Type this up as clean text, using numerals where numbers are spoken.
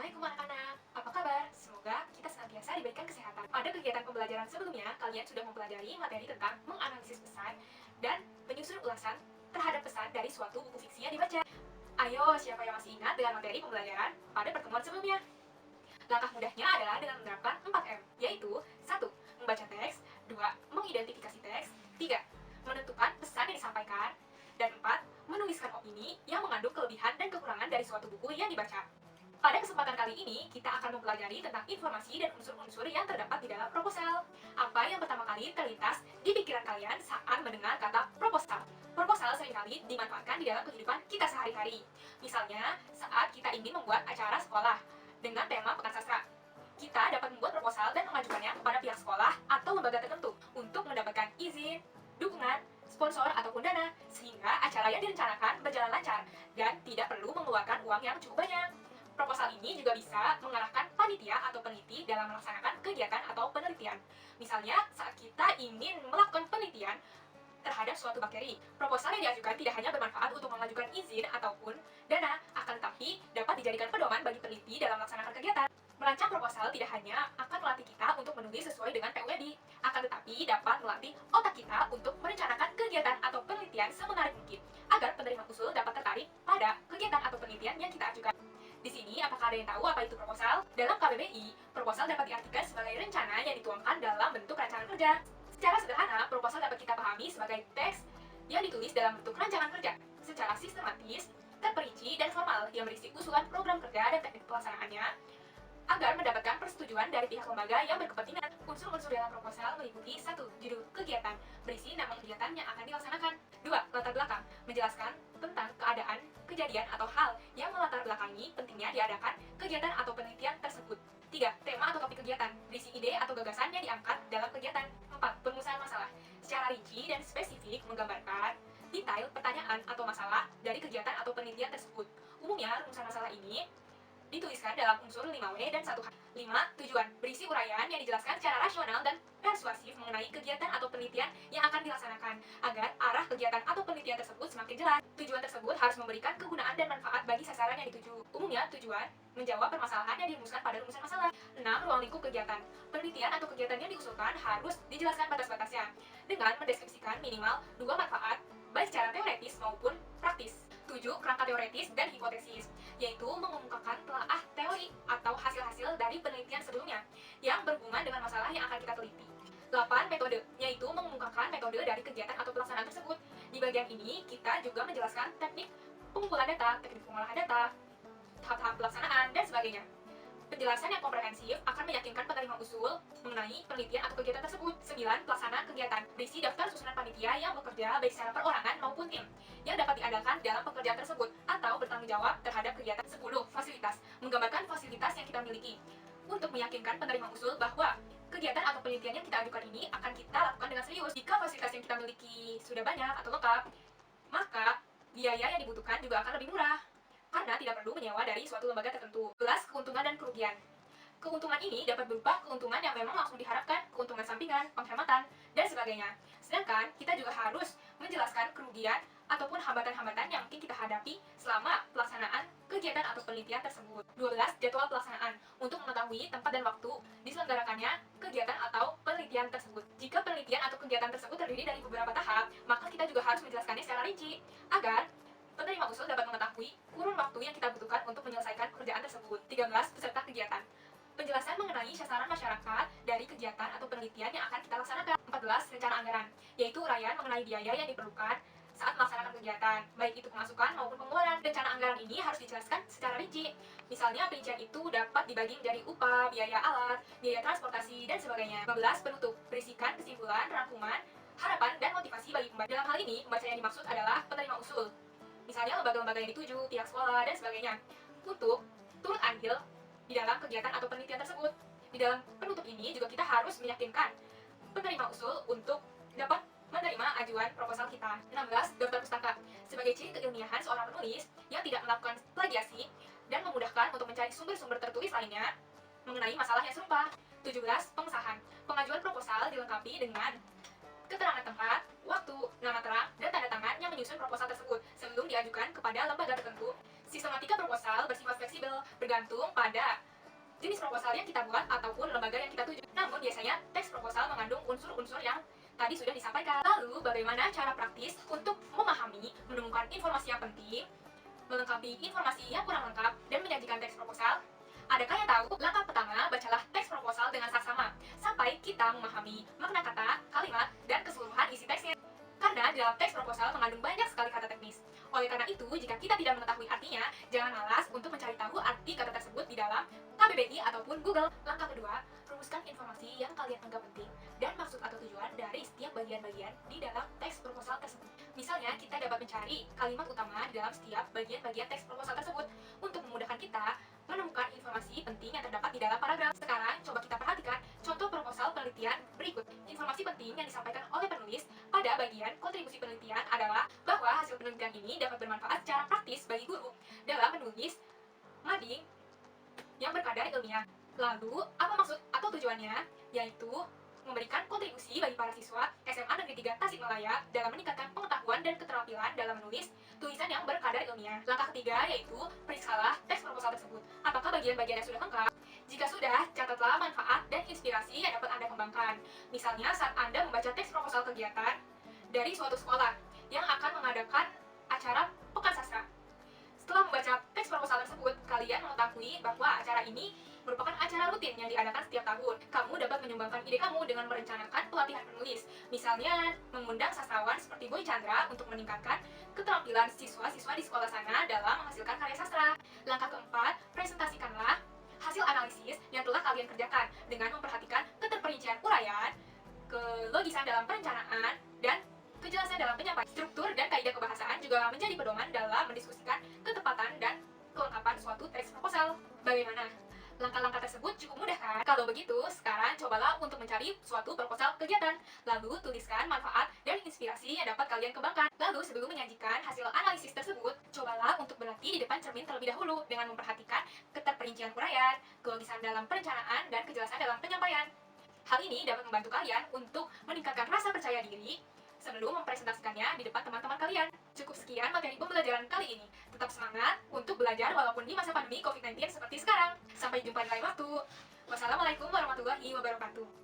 Assalamualaikum anak-anak, apa kabar? Semoga kita senantiasa diberikan kesehatan. Pada kegiatan pembelajaran sebelumnya, kalian sudah mempelajari materi tentang menganalisis pesan dan menyusun ulasan terhadap pesan dari suatu buku fiksi yang dibaca. Ayo, siapa yang masih ingat dengan materi pembelajaran pada pertemuan sebelumnya? Langkah mudahnya adalah dengan menerapkan 4M, yaitu 1. Membaca teks, 2. Mengidentifikasi teks, 3. Menentukan pesan yang disampaikan, dan 4. Menuliskan opini yang mengandung kelebihan dan kekurangan dari suatu buku yang dibaca. Pada kesempatan kali ini, kita akan mempelajari tentang informasi dan unsur-unsur yang terdapat di dalam proposal. Apa yang pertama kali terlintas di pikiran kalian saat mendengar kata proposal? Proposal seringkali dimanfaatkan di dalam kehidupan kita sehari-hari. Misalnya, saat kita ingin membuat acara sekolah dengan tema pekan sastra. Kita dapat membuat proposal dan mengajukannya kepada pihak sekolah atau lembaga tertentu untuk mendapatkan izin, dukungan, sponsor ataupun dana, sehingga acara yang direncanakan berjalan lancar dan tidak perlu mengeluarkan uang yang cukup banyak. Proposal ini juga bisa mengarahkan panitia atau peneliti dalam melaksanakan kegiatan atau penelitian. Misalnya, saat kita ingin melakukan penelitian terhadap suatu bakteri, proposal yang diajukan tidak hanya bermanfaat untuk mengajukan izin ataupun dana, akan tetapi dapat dijadikan pedoman bagi peneliti dalam melaksanakan kegiatan. Merancang proposal tidak hanya akan melatih kita untuk menulis sesuai dengan PUED, akan tetapi dapat melatih otak kita untuk merencanakan kegiatan atau penelitian semenarik mungkin, agar penerima usul dapat tertarik pada kegiatan atau penelitian yang kita ajukan. Di sini, apakah ada yang tahu apa itu proposal? Dalam KBBI, proposal dapat diartikan sebagai rencana yang dituangkan dalam bentuk rancangan kerja. Secara sederhana, proposal dapat kita pahami sebagai teks yang ditulis dalam bentuk rancangan kerja, secara sistematis, terperinci, dan formal yang berisi usulan program kerja dan teknik pelaksanaannya, agar mendapatkan persetujuan dari pihak lembaga yang berkepentingan. Unsur-unsur dalam proposal meliputi 1. Judul kegiatan, berisi nama kegiatan yang akan dilaksanakan. 2. Latar belakang, menjelaskan tentang keadaan, kejadian, atau hal yang melatar belakangi pentingnya diadakan kegiatan atau penelitian tersebut. 3. Tema atau topik kegiatan, berisi ide atau gagasan yang diangkat dalam kegiatan. 4. Perumusan masalah, secara rinci dan spesifik menggambarkan detail pertanyaan atau masalah dari kegiatan atau penelitian tersebut. Umumnya, rumusan masalah ini dituliskan dalam unsur 5W dan 1H. 5. Tujuan, berisi uraian yang dijelaskan secara rasional dan persuasif mengenai kegiatan atau penelitian yang akan dilaksanakan, agar arah kegiatan atau penelitian tersebut semakin jelas. Tujuan tersebut harus memberikan kegunaan dan manfaat bagi sasaran yang dituju. Umumnya, tujuan menjawab permasalahan yang dirumuskan pada rumusan masalah. 6. Ruang lingkup kegiatan, penelitian atau kegiatan yang diusulkan harus dijelaskan batas-batasnya, dengan mendeskripsikan minimal 2 manfaat, baik secara teoretis maupun praktis. 7. Kerangka teoretis dan hipotesis, yaitu mengemukakan telaah teori atau hasil-hasil dari penelitian sebelumnya yang berhubungan dengan masalah yang akan kita teliti. 8. Metode, yaitu mengemukakan metode dari kegiatan atau pelaksanaan tersebut. Di bagian ini, kita juga menjelaskan teknik pengumpulan data, teknik pengolahan data, tahap-tahap pelaksanaan, dan sebagainya. Penjelasan yang komprehensif akan meyakinkan penerima usul mengenai penelitian atau kegiatan tersebut. 9. Pelaksana kegiatan, berisi daftar susunan panitia yang bekerja baik secara perorangan maupun tim yang dapat diandalkan dalam pekerjaan tersebut atau bertanggung jawab terhadap kegiatan. 10. Fasilitas, menggambarkan fasilitas yang kita miliki untuk meyakinkan penerima usul bahwa kegiatan atau penelitian yang kita ajukan ini akan kita lakukan dengan serius. Jika fasilitas yang kita miliki sudah banyak atau lengkap, maka biaya yang dibutuhkan juga akan lebih murah, karena tidak perlu menyewa dari suatu lembaga tertentu. 11. Keuntungan dan kerugian. Keuntungan ini dapat berupa keuntungan yang memang langsung diharapkan, keuntungan sampingan, penghematan, dan sebagainya. Sedangkan kita juga harus menjelaskan kerugian ataupun hambatan-hambatan yang mungkin kita hadapi selama pelaksanaan kegiatan atau penelitian tersebut. 12. Jadwal pelaksanaan, untuk mengetahui tempat dan waktu diselenggarakannya kegiatan atau penelitian tersebut. Jika penelitian atau kegiatan tersebut terdiri dari beberapa tahap, maka kita juga harus menjelaskannya secara rinci, agar penerima usul dapat mengetahui kurun waktu yang kita butuhkan untuk menyelesaikan pekerjaan tersebut. 13. Peserta kegiatan, penjelasan mengenai sasaran masyarakat dari kegiatan atau penelitian yang akan kita laksanakan. 14. Rencana anggaran, yaitu uraian mengenai biaya yang diperlukan saat melaksanakan kegiatan, baik itu pemasukan maupun pengeluaran. Rencana anggaran ini harus dijelaskan secara rinci. Misalnya, perincian itu dapat dibagi menjadi upah, biaya alat, biaya transportasi, dan sebagainya. 15. Penutup, berisikan kesimpulan, rangkuman, harapan, dan motivasi bagi pembaca. Dalam hal ini, pembaca yang dimaksud adalah penerima usul, misalnya lembaga-lembaga yang dituju, pihak sekolah, dan sebagainya, untuk turut andil di dalam kegiatan atau penelitian tersebut. Di dalam penutup ini juga kita harus meyakinkan penerima usul untuk dapat menerima ajuan proposal kita. 16. Daftar pustaka, sebagai ciri keilmiahan seorang penulis yang tidak melakukan plagiasi dan memudahkan untuk mencari sumber-sumber tertulis lainnya mengenai masalah yang serupa. 17. Pengesahan, pengajuan proposal dilengkapi dengan keterangan tempat, waktu, nama terang, dan tanda tangan yang menyusun proposal tersebut sebelum diajukan kepada lembaga tertentu, Sistematika proposal bersifat fleksibel, bergantung pada jenis proposal yang kita buat ataupun lembaga yang kita tuju. Namun biasanya teks proposal mengandung unsur-unsur yang tadi sudah disampaikan. Lalu bagaimana cara praktis untuk memahami, menemukan informasi yang penting, melengkapi informasi yang kurang lengkap, dan menyajikan teks proposal? Adakah yang tahu? Langkah pertama, bacalah teks proposal dengan saksama sampai kita memahami makna kata, kalimat, dan keseluruhan isi teksnya. Karena di dalam teks proposal mengandung banyak sekali kata teknis. Oleh karena itu, jika kita tidak mengetahui artinya, jangan malas untuk mencari tahu arti kata tersebut di dalam KBBI ataupun Google. Langkah kedua, rumuskan informasi yang kalian anggap penting dan maksud atau tujuan dari setiap bagian-bagian di dalam teks proposal tersebut. Misalnya, kita dapat mencari kalimat utama di dalam setiap bagian-bagian teks proposal tersebut untuk memudahkan kita menemukan informasi penting yang terdapat di dalam paragraf. Sekarang, coba kita perhatikan contoh proposal penelitian berikut. Informasi penting yang disampaikan oleh penulis pada bagian kontribusi penelitian adalah bahwa hasil penelitian ini dapat bermanfaat secara praktis bagi guru dalam menulis mading yang berkadar ilmiah. Lalu, apa maksud atau tujuannya? Yaitu memberikan kontribusi bagi para siswa SMA Negeri 3 Tasikmalaya dalam meningkatkan pengetahuan dan keterampilan dalam menulis tulisan yang berkadar ilmiah. Langkah ketiga yaitu periksalah teks proposal tersebut. Apakah bagian-bagiannya sudah lengkap? Jika sudah, catatlah manfaat dan inspirasi yang dapat Anda kembangkan. Misalnya saat Anda membaca teks proposal kegiatan dari suatu sekolah yang akan mengadakan acara Pekan Sastra. Setelah membaca teks proposal tersebut, kalian mengetahui bahwa acara ini merupakan acara rutin yang diadakan setiap tahun. Kamu dapat menyumbangkan ide kamu dengan merencanakan pelatihan penulis. Misalnya, mengundang sastrawan seperti Boy Chandra untuk meningkatkan keterampilan siswa-siswa di sekolah sana dalam menghasilkan karya sastra. Langkah keempat, presentasikanlah hasil analisis yang telah kalian kerjakan dengan memperhatikan keterperincian uraian, kelogisan dalam perencanaan, dan kejelasan dalam penyampaian. Struktur dan kaidah kebahasaan juga menjadi pedoman dalam mendiskusikan ketepatan dan kelengkapan suatu teks proposal. Bagaimana? Langkah-langkah tersebut cukup mudah kan? Kalau begitu, sekarang cobalah untuk mencari suatu proposal kegiatan. Lalu tuliskan manfaat dan inspirasi yang dapat kalian kembangkan. Lalu sebelum menyajikan hasil analisis tersebut, cobalah untuk berlatih di depan cermin terlebih dahulu dengan memperhatikan keterperincian uraian, kelogisan dalam perencanaan, dan kejelasan dalam penyampaian. Hal ini dapat membantu kalian untuk meningkatkan rasa percaya diri sebelum mempresentasikannya di depan teman-teman kalian. Cukup sekian materi pembelajaran kali ini. Tetap semangat untuk belajar walaupun di masa pandemi COVID-19 seperti sekarang. Sampai jumpa di lain waktu. Wassalamualaikum warahmatullahi wabarakatuh.